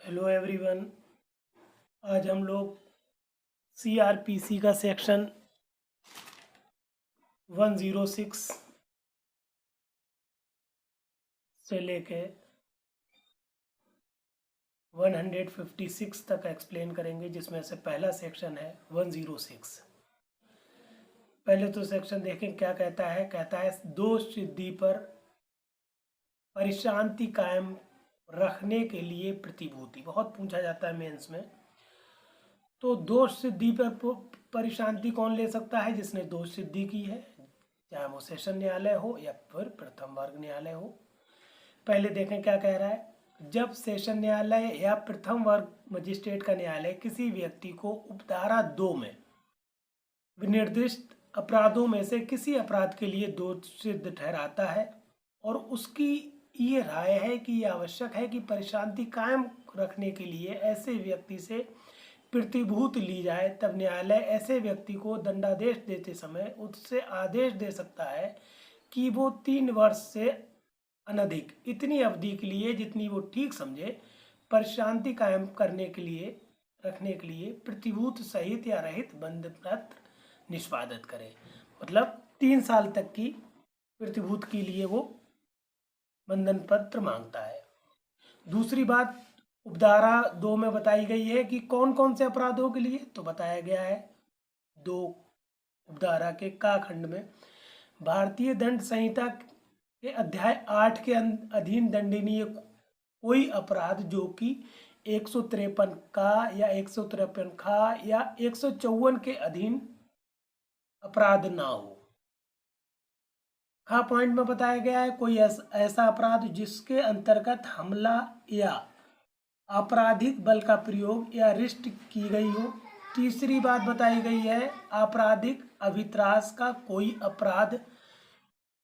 Hello everyone. आज हम लोग सीआरपीसी का सेक्शन 106 से लेके 156 तक एक्सप्लेन करेंगे, जिसमें से पहला सेक्शन है 106। पहले तो सेक्शन देखें क्या कहता है। कहता है दोष सिद्धि पर परिशांति कायम रखने के लिए प्रतिभूति। बहुत पूछा जाता है मेंस में। तो दोष सिद्धि पर परिशांति कौन ले सकता है? जिसने दोष सिद्धि की है, चाहे वो सेशन न्यायालय हो या फिर प्रथम वर्ग न्यायालय हो। पहले देखें क्या कह रहा है। जब सेशन न्यायालय या प्रथम वर्ग मजिस्ट्रेट का न्यायालय किसी व्यक्ति को उपधारा 2 में विनिर्दिष्ट अपराधों में से किसी अपराध के लिए दोष सिद्ध ठहराता है और उसकी ये राय है कि यह आवश्यक है कि परिशांति कायम रखने के लिए ऐसे व्यक्ति से प्रतिभूति ली जाए, तब न्यायालय ऐसे व्यक्ति को दंडादेश देते समय उससे आदेश दे सकता है कि वो 3 वर्ष से अनधिक इतनी अवधि के लिए जितनी वो ठीक समझे परिशांति कायम करने के लिए रखने के लिए प्रतिभूति सहित या रहित बंद पत्र निष्पादित करे। मतलब 3 साल तक की प्रतिभूति के लिए वो बंधन पत्र मांगता है। दूसरी बात उपधारा 2 में बताई गई है कि कौन कौन से अपराधों के लिए। तो बताया गया है 2 उपधारा के का खंड में भारतीय दंड संहिता के अध्याय 8 के अधीन दंडनीय कोई अपराध जो कि 153 का या 153 का या 154 के अधीन अपराध ना हो। खा पॉइंट में बताया गया है कोई ऐसा अपराध जिसके अंतर्गत हमला या आपराधिक बल का प्रयोग या रिष्ट की गई हो। तीसरी बात बताई गई है आपराधिक अभित्रास का कोई अपराध,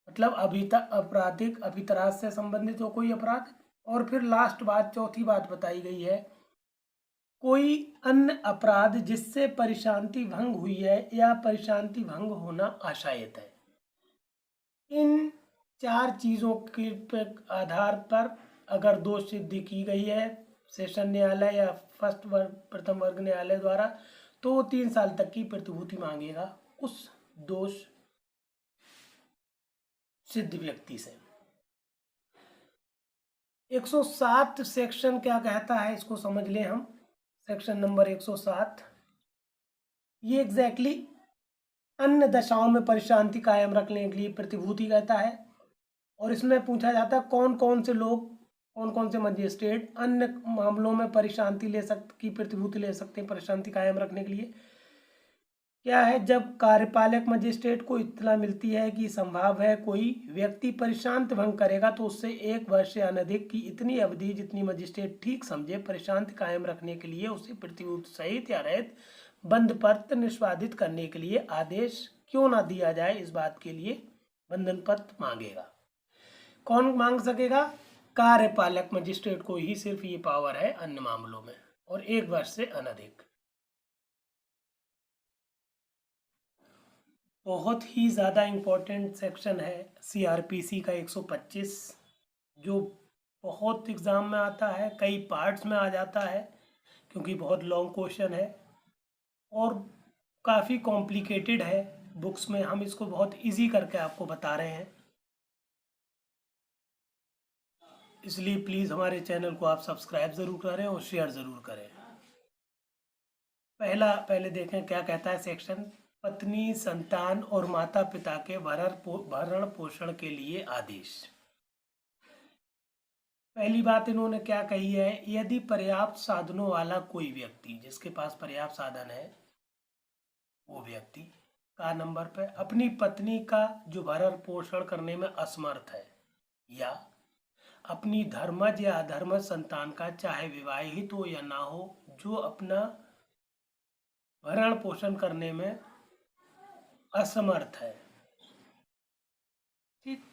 मतलब आपराधिक अभित्रास से संबंधित हो कोई अपराध। और फिर लास्ट बात, चौथी बात बताई गई है कोई अन्य अपराध जिससे परिशांति भंग हुई है या परिशांति भंग होना आशयित है। इन 4 चीज़ों के आधार पर अगर दोष सिद्धि की गई है सेशन न्यायालय या प्रथम वर्ग न्यायालय द्वारा, तो वो 3 साल तक की प्रतिभूति मांगेगा उस दोष सिद्ध व्यक्ति से। 107 सेक्शन क्या कहता है, इसको समझ लें हम। सेक्शन नंबर 107 ये एग्जैक्टली अन्य दशाओं में परिशांति कायम रखने के लिए प्रतिभूति कहता है। और इसमें पूछा जाता है कौन कौन से लोग, कौन कौन से मजिस्ट्रेट अन्य मामलों में परिशांति ले सकते की प्रतिभूति ले सकते हैं परिशांति कायम रखने के लिए। क्या है, जब कार्यपालक मजिस्ट्रेट को इत्तला मिलती है कि संभव है कोई व्यक्ति परिशांत भंग करेगा, तो उससे 1 वर्ष से अनधिक की इतनी अवधि जितनी मजिस्ट्रेट ठीक समझे परिशांति कायम रखने के लिए उसे प्रतिभूति सहित या रहित बंद पत्र निष्पादित करने के लिए आदेश क्यों ना दिया जाए, इस बात के लिए बंधन पत्र मांगेगा। कौन मांग सकेगा? कार्यपालक मजिस्ट्रेट को ही सिर्फ ये पावर है अन्य मामलों में, और 1 वर्ष से अनधिक। बहुत ही ज़्यादा इम्पोर्टेंट सेक्शन है सीआरपीसी का 125, जो बहुत एग्ज़ाम में आता है, कई पार्ट्स में आ जाता है क्योंकि बहुत लॉन्ग क्वेश्चन है और काफ़ी कॉम्प्लिकेटेड है बुक्स में। हम इसको बहुत इजी करके आपको बता रहे हैं, इसलिए प्लीज़ हमारे चैनल को आप सब्सक्राइब ज़रूर करें और शेयर ज़रूर करें। पहले देखें क्या कहता है सेक्शन। पत्नी, संतान और माता पिता के भरण पोषण के लिए आदेश। पहली बात इन्होंने क्या कही है, यदि पर्याप्त साधनों वाला कोई व्यक्ति, जिसके पास पर्याप्त साधन है वो व्यक्ति का नंबर पे अपनी पत्नी का जो भरण पोषण करने में असमर्थ है, या अपनी धर्मज या अधर्मज संतान का, चाहे विवाहित हो या ना हो, जो अपना भरण पोषण करने में असमर्थ है। ठीक,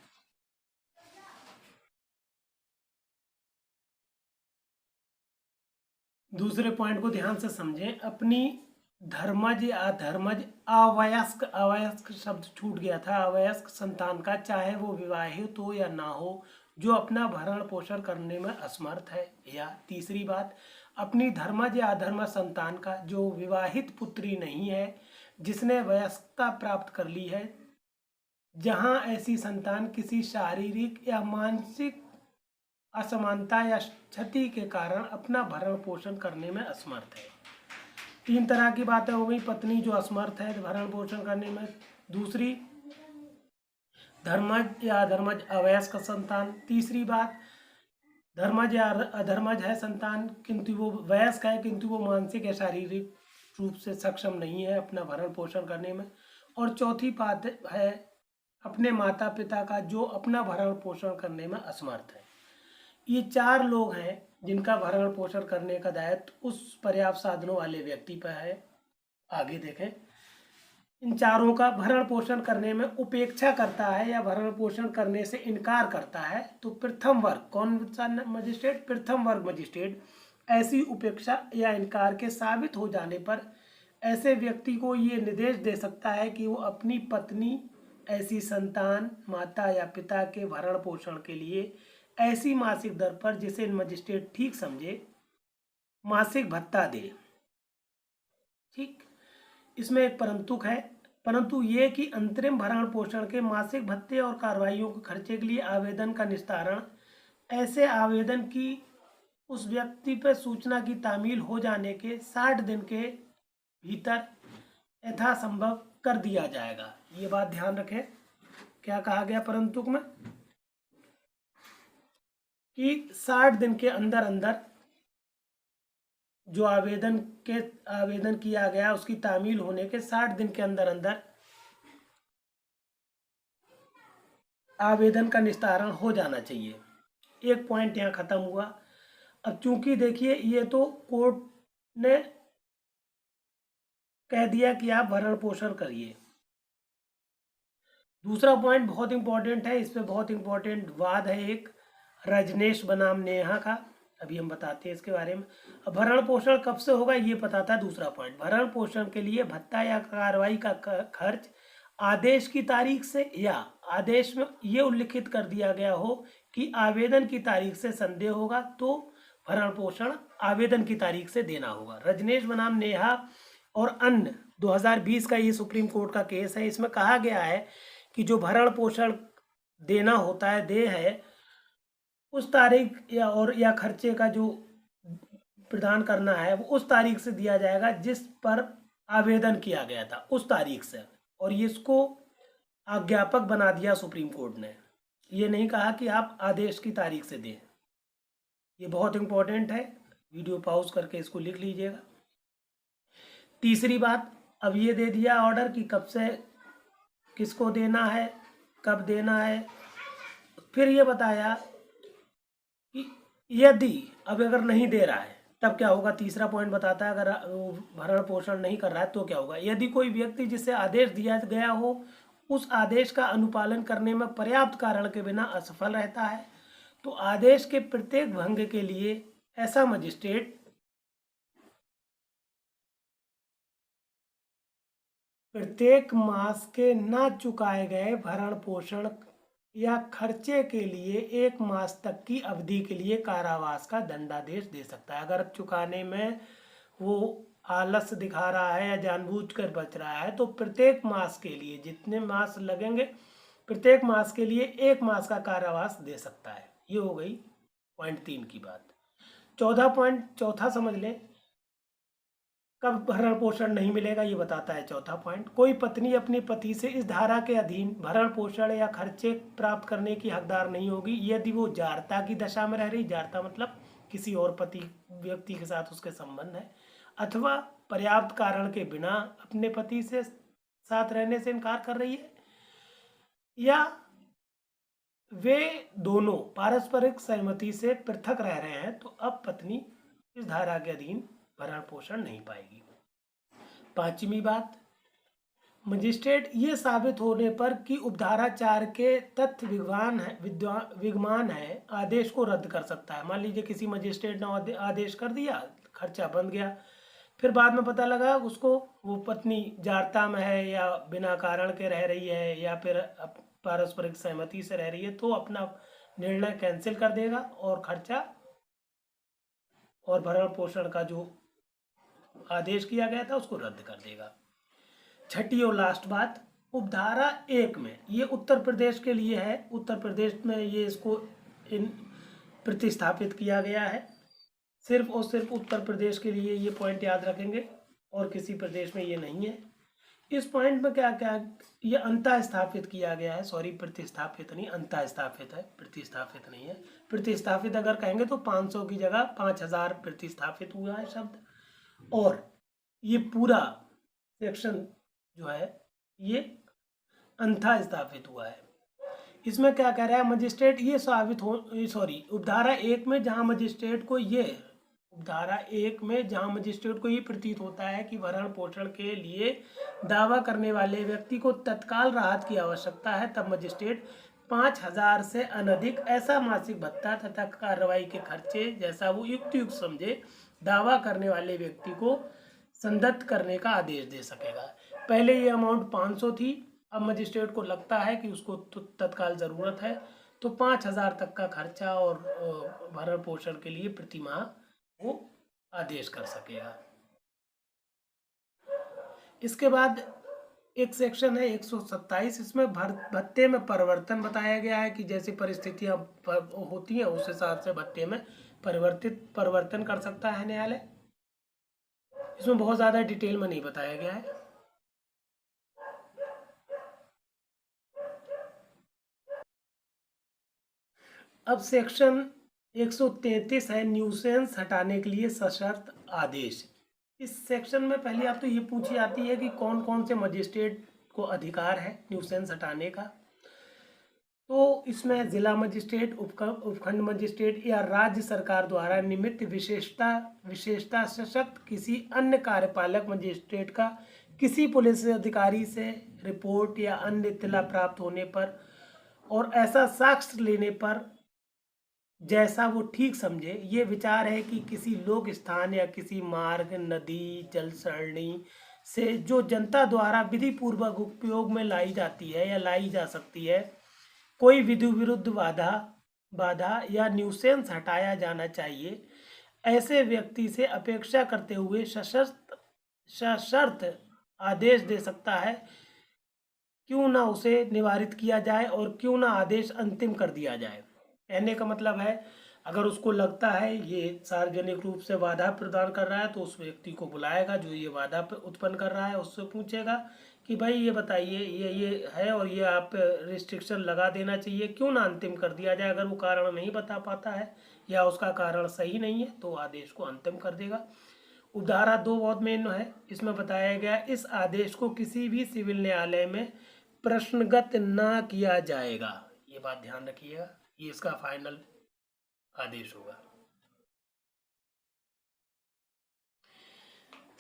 दूसरे पॉइंट को ध्यान से समझें। अपनी धर्मज या अधर्मज अवयस्क, अवयस्क शब्द छूट गया था, अवयस्क संतान का, चाहे वो विवाहित हो या ना हो, जो अपना भरण पोषण करने में असमर्थ है। या तीसरी बात, अपनी धर्मज या अधर्मज संतान का जो विवाहित पुत्री नहीं है, जिसने वयस्कता प्राप्त कर ली है, जहां ऐसी संतान किसी शारीरिक या मानसिक असमानता या क्षति के कारण अपना भरण पोषण करने में असमर्थ है। तीन तरह की बातें हो गई। पत्नी जो असमर्थ है भरण पोषण करने में, दूसरी धर्मज या अधर्मज अवयस्क संतान, तीसरी बात धर्मज या अधर्मज है संतान किंतु वो वयस्क है किंतु वो मानसिक या शारीरिक रूप से सक्षम नहीं है अपना भरण पोषण करने में, और चौथी बात है अपने माता पिता का जो अपना भरण पोषण करने में असमर्थ है। ये चार लोग हैं जिनका भरण पोषण करने का दायित्व उस पर्याप्त साधनों वाले व्यक्ति पर है। आगे देखें, इन चारों का भरण पोषण करने में उपेक्षा करता है या भरण पोषण करने से इनकार करता है तो प्रथम वर्ग, कौन सा मजिस्ट्रेट? प्रथम वर्ग मजिस्ट्रेट ऐसी उपेक्षा या इनकार के साबित हो जाने पर ऐसे व्यक्ति को ये निर्देश दे सकता है कि वो अपनी पत्नी, ऐसी संतान, माता या पिता के भरण पोषण के लिए ऐसी मासिक दर पर जिसे मजिस्ट्रेट ठीक समझे मासिक भत्ता दे। ठीक, इसमें एक परंतु है, परंतु ये कि अंतरिम भरण पोषण के मासिक भत्ते और कार्रवाइयों के खर्चे के लिए आवेदन का निस्तारण ऐसे आवेदन की उस व्यक्ति पर सूचना की तामील हो जाने के 60 दिन के भीतर यथासंभव कर दिया जाएगा। ये बात ध्यान रखें। क्या कहा गया परंतु में कि 60 दिन के अंदर अंदर जो आवेदन किया गया उसकी तामील होने के 60 दिन के अंदर अंदर आवेदन का निस्तारण हो जाना चाहिए। एक पॉइंट यहाँ खत्म हुआ। अब चूंकि देखिए ये तो कोर्ट ने कह दिया कि आप भरण पोषण करिए। दूसरा पॉइंट बहुत इंपॉर्टेंट है, इस पे बहुत इंपॉर्टेंट वाद है एक रजनेश बनाम नेहा का, अभी हम बताते हैं इसके बारे में। अब भरण पोषण कब से होगा ये पता था। दूसरा पॉइंट, भरण पोषण के लिए भत्ता या कार्रवाई का खर्च आदेश की तारीख से या आदेश में ये उल्लिखित कर दिया गया हो कि आवेदन की तारीख से संदेह होगा तो भरण पोषण आवेदन की तारीख से देना होगा। रजनेश बनाम नेहा और अन्य 2020 का ये सुप्रीम कोर्ट का केस है। इसमें कहा गया है कि जो भरण पोषण देना होता है, देय है, उस तारीख या खर्चे का जो प्रदान करना है वो उस तारीख से दिया जाएगा जिस पर आवेदन किया गया था, उस तारीख से। और ये इसको आज्ञापक बना दिया सुप्रीम कोर्ट ने, ये नहीं कहा कि आप आदेश की तारीख से दें। ये बहुत इंपॉर्टेंट है, वीडियो पॉज करके इसको लिख लीजिएगा। तीसरी बात, अब ये दे दिया ऑर्डर कि कब से किसको देना है, कब देना है। फिर ये बताया कि यदि अब अगर नहीं दे रहा है तब क्या होगा। तीसरा पॉइंट बताता है अगर भरण पोषण नहीं कर रहा है तो क्या होगा। यदि कोई व्यक्ति जिसे आदेश दिया गया हो उस आदेश का अनुपालन करने में पर्याप्त कारण के बिना असफल रहता है तो आदेश के प्रत्येक भंग के लिए ऐसा मजिस्ट्रेट प्रत्येक मास के न चुकाए गए भरण पोषण या खर्चे के लिए 1 मास तक की अवधि के लिए कारावास का दंडादेश दे सकता है। अगर चुकाने में वो आलस दिखा रहा है या जानबूझकर बच रहा है तो प्रत्येक मास के लिए, जितने मास लगेंगे, प्रत्येक मास के लिए 1 मास का कारावास दे सकता है। ये हो गई पॉइंट 3 की बात। चौथा समझ लें, कब भरण पोषण नहीं मिलेगा ये बताता है चौथा पॉइंट। कोई पत्नी अपने पति से इस धारा के अधीन भरण पोषण या खर्चे प्राप्त करने की हकदार नहीं होगी यदि वो जारता की दशा में रह रही, जारता मतलब किसी और व्यक्ति के साथ उसके संबंध है, अथवा पर्याप्त कारण के बिना अपने पति से साथ रहने से इनकार कर रही है, या वे दोनों पारस्परिक सहमति से पृथक रह रहे हैं तो अब पत्नी इस धारा के अधीन भरण पोषण नहीं पाएगी। 5वीं बात, मजिस्ट्रेट ये साबित होने पर कि उपधारा 4 के तथ्य विद्यमान है आदेश को रद्द कर सकता है। मान लीजिए किसी मजिस्ट्रेट ने आदेश कर दिया, खर्चा बंद गया, फिर बाद में पता लगा उसको वो पत्नी जारता में है या बिना कारण के रह रही है या फिर पारस्परिक सहमति से रह रही है तो अपना निर्णय कैंसिल कर देगा और खर्चा और भरण पोषण का जो आदेश किया गया था उसको रद्द कर देगा। छठी और लास्ट बात, उपधारा 1 में, ये उत्तर प्रदेश के लिए है, उत्तर प्रदेश में ये इसको प्रतिस्थापित किया गया है। सिर्फ और सिर्फ उत्तर प्रदेश के लिए ये पॉइंट याद रखेंगे और किसी प्रदेश में ये नहीं है। इस पॉइंट में क्या क्या ये अंतः स्थापित किया गया है, सॉरी प्रतिस्थापित नहीं, अंतः स्थापित है, प्रतिस्थापित नहीं है। प्रतिस्थापित अगर कहेंगे तो 500 की जगह 5000 प्रतिस्थापित हुआ है शब्द। और ये पूरा सेक्शन जो है ये अंतः स्थापित हुआ है। इसमें क्या कह रहा है, मजिस्ट्रेट ये साबित हो, सॉरी उपधारा 1 में जहां मजिस्ट्रेट को ये, उपधारा 1 में जहां मजिस्ट्रेट को ये प्रतीत होता है कि भरण पोषण के लिए दावा करने वाले व्यक्ति को तत्काल राहत की आवश्यकता है, तब मजिस्ट्रेट 5000 से अनधिक ऐसा मासिक भत्ता तथा कार्रवाई के खर्चे जैसा वो युक्त समझे दावा करने वाले व्यक्ति को संदत्त करने का आदेश दे सकेगा। पहले ये अमाउंट 500 थी, अब मजिस्ट्रेट को लगता है कि उसको तत्काल ज़रूरत है तो 5000 तक का खर्चा और भरण पोषण के लिए प्रति माह वो आदेश कर सकेगा। इसके बाद एक सेक्शन है 127, इसमें भत्ते में परिवर्तन बताया गया है कि जैसी परिस्थितियां होती हैं उस हिसाब से भत्ते में परिवर्तन कर सकता है न्यायालय। इसमें बहुत ज़्यादा डिटेल में नहीं बताया गया है। अब सेक्शन 133 है न्यूसेंस हटाने के लिए सशर्त आदेश। इस सेक्शन में पहले आप तो ये पूछी जाती है कि कौन कौन से मजिस्ट्रेट को अधिकार है न्यूसेंस हटाने का। तो इसमें जिला मजिस्ट्रेट, उपखंड मजिस्ट्रेट या राज्य सरकार द्वारा निमित्त विशेषता सशक्त किसी अन्य कार्यपालक मजिस्ट्रेट का किसी पुलिस अधिकारी से रिपोर्ट या अन्य इत्तला प्राप्त होने पर और ऐसा साक्ष्य लेने पर जैसा वो ठीक समझे, ये विचार है कि किसी लोक स्थान या किसी मार्ग, नदी, जल सरणी से जो जनता द्वारा विधि पूर्वक उपयोग में लाई जाती है या लाई जा सकती है, कोई विधि विरुद्ध बाधा या न्यूसेंस हटाया जाना चाहिए, ऐसे व्यक्ति से अपेक्षा करते हुए सशर्त आदेश दे सकता है, क्यों ना उसे निवारित किया जाए और क्यों ना आदेश अंतिम कर दिया जाए। कहने का मतलब है, अगर उसको लगता है ये सार्वजनिक रूप से बाधा प्रदान कर रहा है तो उस व्यक्ति को बुलाएगा जो ये बाधा उत्पन्न कर रहा है, उससे पूछेगा कि भाई ये बताइए ये है और ये आप रिस्ट्रिक्शन लगा देना चाहिए, क्यों ना अंतिम कर दिया जाए। अगर वो कारण नहीं बता पाता है या उसका कारण सही नहीं है तो आदेश को अंतिम कर देगा। उपधारा 2 बहुत मेन है, इसमें बताया गया इस आदेश को किसी भी सिविल न्यायालय में प्रश्नगत न किया जाएगा। ये बात ध्यान रखिएगा, ये इसका फाइनल आदेश होगा।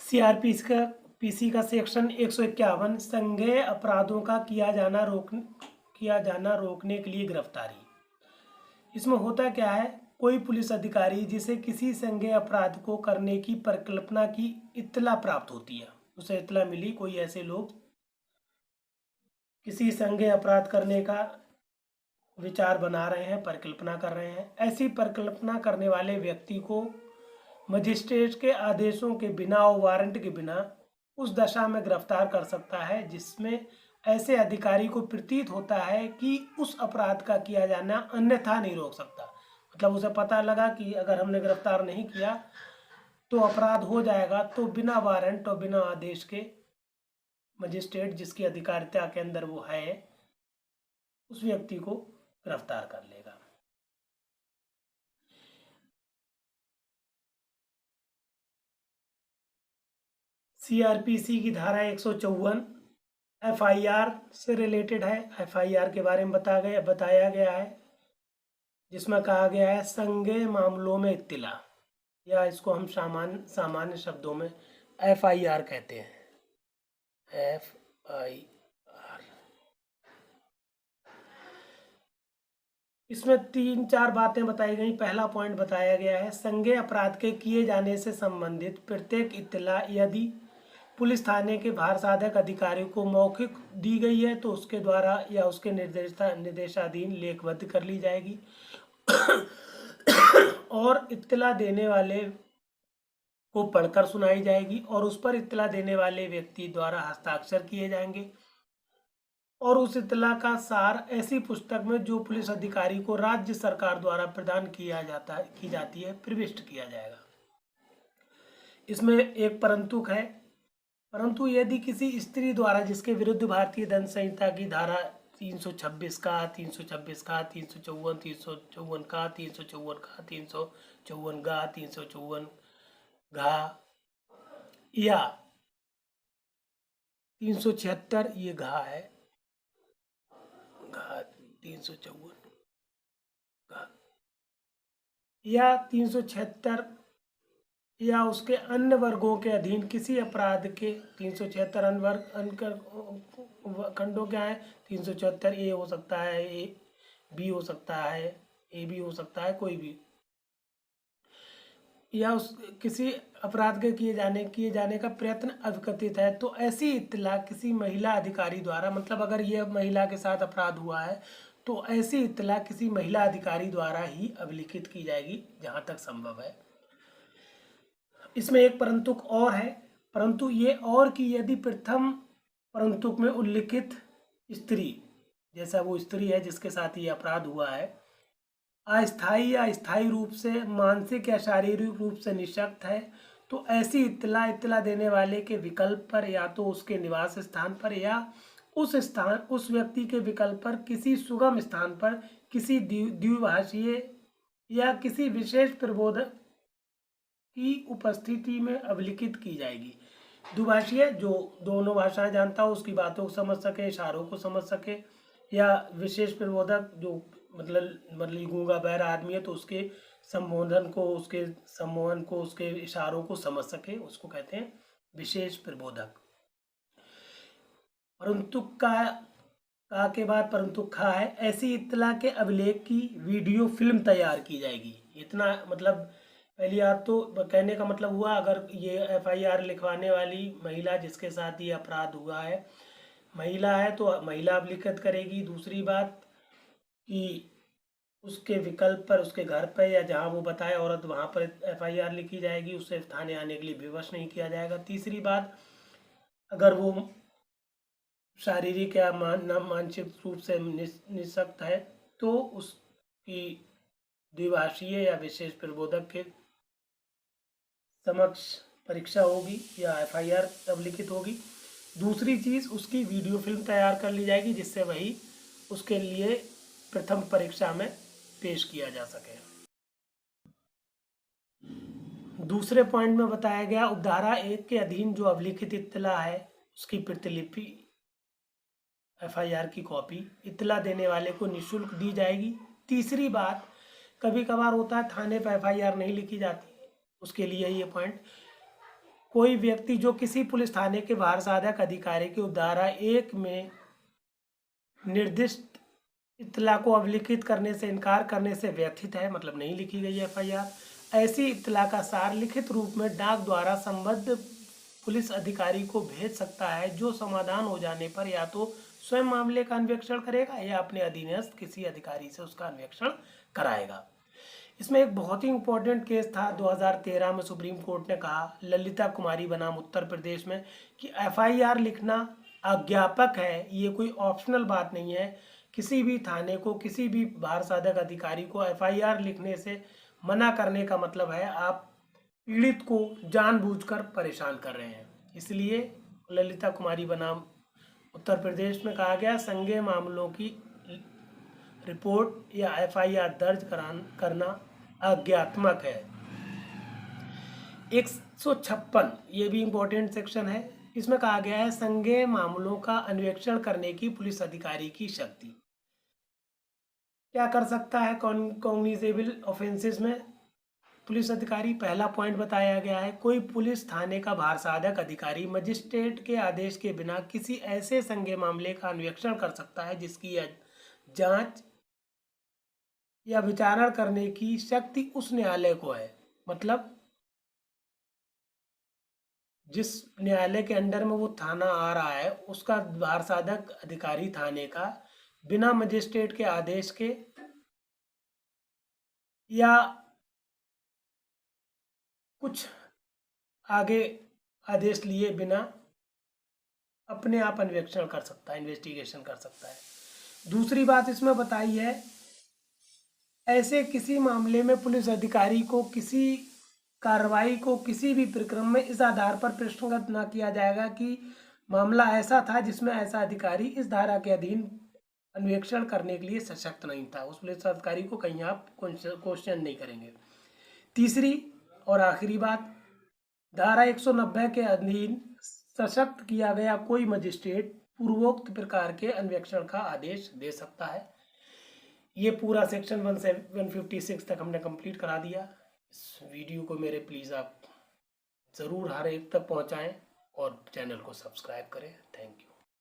सीआरपीसी का सेक्शन 151 संज्ञेय अपराधों का किया जाना रोकने के लिए गिरफ्तारी। इसमें होता क्या है, कोई पुलिस अधिकारी जिसे किसी संज्ञेय अपराध को करने की परिकल्पना की इत्तला प्राप्त होती है, उसे इत्तला मिली कोई ऐसे लोग किसी संज्ञेय अपराध करने का विचार बना रहे हैं, परिकल्पना कर रहे हैं, ऐसी परिकल्पना करने वाले व्यक्ति को मजिस्ट्रेट के आदेशों के बिना और वारंट के बिना उस दशा में गिरफ्तार कर सकता है जिसमें ऐसे अधिकारी को प्रतीत होता है कि उस अपराध का किया जाना अन्यथा नहीं रोक सकता। मतलब उसे पता लगा कि अगर हमने गिरफ्तार नहीं किया तो अपराध हो जाएगा, तो बिना वारंट और बिना आदेश के मजिस्ट्रेट जिसकी अधिकारिता के अंदर वो है उस व्यक्ति को गिरफ्तार कर लेगा। सीआरपीसी की धारा 154 एफआईआर से रिलेटेड है। एफआईआर के बारे में बताया गया है, जिसमें कहा गया है संज्ञेय मामलों में इत्तिला, या इसको हम सामान्य शब्दों में एफआईआर कहते हैं। एफआईआर इसमें 3-4 बातें बताई गई। पहला पॉइंट बताया गया है संज्ञेय अपराध के किए जाने से संबंधित प्रत्येक इत्तला यदि पुलिस थाने के भार साधक अधिकारी को मौखिक दी गई है तो उसके द्वारा या उसके निर्देशाधीन लेखबद्ध कर ली जाएगी और इत्तला देने वाले को पढ़कर सुनाई जाएगी और उस पर इत्तला देने वाले व्यक्ति द्वारा हस्ताक्षर किए जाएंगे और उस इत्तला का सार ऐसी पुस्तक में जो पुलिस अधिकारी को राज्य सरकार द्वारा प्रदान की जाती है प्रविष्ट किया जाएगा। इसमें एक परंतुक है, परंतु यदि किसी स्त्री द्वारा जिसके विरुद्ध भारतीय दंड संहिता की धारा 326 का 354 का 354 354 का 354 का 354 का 354 घा या 376 ये घा है, घा 354 घा या 376 या उसके अन्य वर्गों के अधीन किसी अपराध के 376 अन्य वर्ग खंडों क्या है, 374 ए हो सकता है, ए बी हो सकता है, ए बी हो सकता है, कोई भी, या उस किसी अपराध के किए जाने का प्रयत्न अविकथित है तो ऐसी इत्तला किसी महिला अधिकारी द्वारा, मतलब अगर यह महिला के साथ अपराध हुआ है तो ऐसी इत्तला किसी महिला अधिकारी द्वारा ही अभिलिखित की जाएगी जहां तक संभव है। इसमें एक परंतुक और है, परंतु ये और कि यदि प्रथम परंतुक में उल्लिखित स्त्री, जैसा वो स्त्री है जिसके साथ ये अपराध हुआ है, अस्थायी या स्थायी रूप से मानसिक या शारीरिक रूप से निःशक्त है तो ऐसी इत्तला देने वाले के विकल्प पर या तो उसके निवास स्थान पर या उस व्यक्ति के विकल्प पर किसी सुगम स्थान पर किसी द्विभाषीय या किसी विशेष प्रबोधक की उपस्थिति में अभिलिखित की जाएगी। द्विभाषीय जो दोनों भाषाएं जानता हो, उसकी बातों को समझ सके, इशारों को समझ सके, या विशेष प्रबोधक जो मतलब गूंगा बहरा आदमी है तो उसके संबोधन को, उसके सम्मोहन को, उसके इशारों को समझ सके, उसको कहते हैं विशेष प्रबोधक। परंतुक का के बाद परंतुक खा है, ऐसी इत्तला के अभिलेख की वीडियो फिल्म तैयार की जाएगी। इतना मतलब पहली बात तो कहने का मतलब हुआ, अगर ये FIR लिखवाने वाली महिला जिसके साथ ये अपराध हुआ है महिला है तो महिला अभिलिखित करेगी। दूसरी बात कि उसके विकल्प पर, उसके घर पर या जहां वो बताए औरत वहां पर FIR लिखी जाएगी, उससे थाने आने के लिए विवश नहीं किया जाएगा। तीसरी बात, अगर वो शारीरिक या मानसिक रूप से निःशक्त है तो उसकी द्विभाषीय या विशेष प्रबोधक के समक्ष परीक्षा होगी या FIR अभिलिखित होगी। दूसरी चीज़, उसकी वीडियो फिल्म तैयार कर ली जाएगी जिससे वही उसके लिए प्रथम परीक्षा में पेश किया जा सके। दूसरे पॉइंट में बताया गया, उपधारा 1 के अधीन जो अभिलिखित इत्तला है उसकी प्रतिलिपि FIR की कॉपी इत्तला देने वाले को निःशुल्क दी जाएगी। तीसरी बात, कभी कभार होता है थाने पर FIR नहीं लिखी जाती, उसके लिए ये पॉइंट, कोई व्यक्ति जो किसी पुलिस थाने के भार साधक अधिकारी की उपधारा 1 में निर्दिष्ट इत्तला को अभिलिखित करने से इनकार करने से व्यथित है, मतलब नहीं लिखी गई FIR, ऐसी इत्तला का सार लिखित रूप में डाक द्वारा संबद्ध पुलिस अधिकारी को भेज सकता है, जो समाधान हो जाने पर या तो स्वयं मामले का अन्वेषण करेगा या अपने अधीनस्थ किसी अधिकारी से उसका अन्वेषण कराएगा। इसमें एक बहुत ही इम्पोर्टेंट केस था 2013 में, सुप्रीम कोर्ट ने कहा ललिता कुमारी बनाम उत्तर प्रदेश में कि FIR लिखना अज्ञापक है, ये कोई ऑप्शनल बात नहीं है। किसी भी थाने को, किसी भी भार साधक अधिकारी को FIR लिखने से मना करने का मतलब है आप पीड़ित को जानबूझकर परेशान कर रहे हैं। इसलिए ललिता कुमारी बनाम उत्तर प्रदेश में कहा गया संज्ञेय मामलों की रिपोर्ट या FIR दर्ज करना अज्ञात्मक है। 156 ये भी इम्पोर्टेंट सेक्शन है, इसमें कहा गया है संज्ञेय मामलों का अन्वेषण करने की पुलिस अधिकारी की शक्ति। क्या कर सकता है कॉग्निजेबल ऑफेंसेस में पुलिस अधिकारी? पहला पॉइंट बताया गया है, कोई पुलिस थाने का भार साधक अधिकारी मजिस्ट्रेट के आदेश के बिना किसी ऐसे संज्ञेय मामले का अन्वेषण कर सकता है जिसकी जांच या विचारण करने की शक्ति उस न्यायालय को है। मतलब जिस न्यायालय के अंडर में वो थाना आ रहा है उसका बार साधक अधिकारी थाने का बिना मजिस्ट्रेट के आदेश के या कुछ आगे आदेश लिए बिना अपने आप अन्वेषण कर सकता है, इन्वेस्टिगेशन कर सकता है। दूसरी बात इसमें बताई है, ऐसे किसी मामले में पुलिस अधिकारी को किसी कार्रवाई को किसी भी प्रक्रम में इस आधार पर प्रश्नगत न किया जाएगा कि मामला ऐसा था जिसमें ऐसा अधिकारी इस धारा के अधीन अन्वेषण करने के लिए सशक्त नहीं था। उस पुलिस अधिकारी को कहीं आप क्वेश्चन नहीं करेंगे। तीसरी और आखिरी बात, धारा 190 के अधीन सशक्त किया गया कोई मजिस्ट्रेट पूर्वोक्त प्रकार के अन्वेषण का आदेश दे सकता है। ये पूरा सेक्शन 156 तक हमने कंप्लीट करा दिया। इस वीडियो को मेरे प्लीज़ आप ज़रूर हर एक तक पहुंचाएं और चैनल को सब्सक्राइब करें। Thank you.